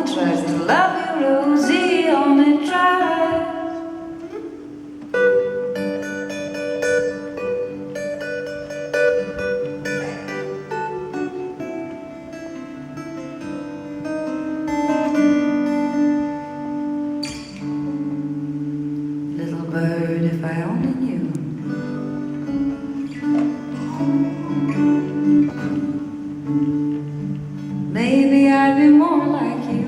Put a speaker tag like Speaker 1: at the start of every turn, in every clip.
Speaker 1: tries to love you, Rosie, only tries. Little bird, if I only knew. Maybe I'd be more like you.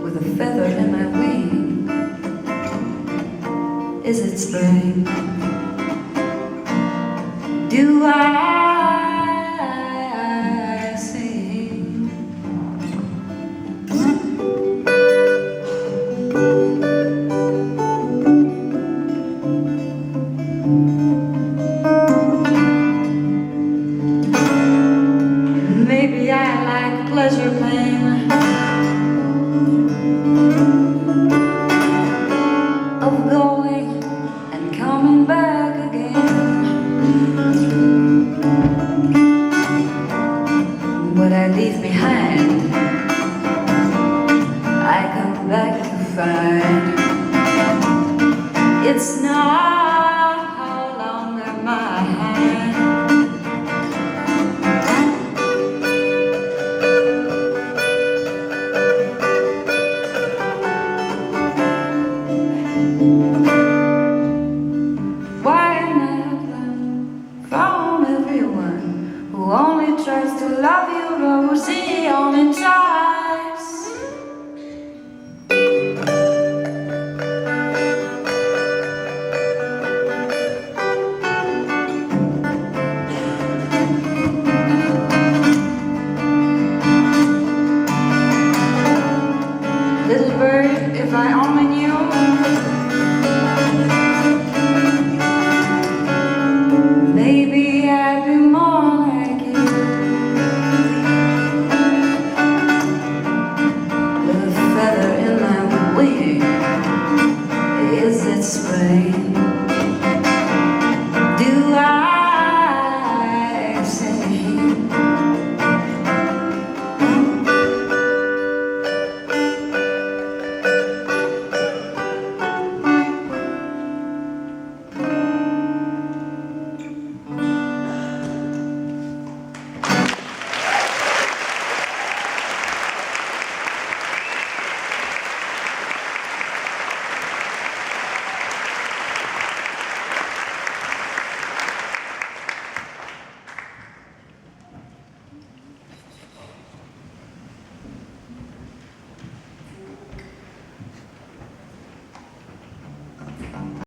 Speaker 1: With a feather in my wing. Is it spring? Do I sing? Maybe I like pleasure pain of going and coming back again. What I leave behind, I come back to find it's not how longer mine. Why never from everyone who only tries to love you, Rosie, only tries.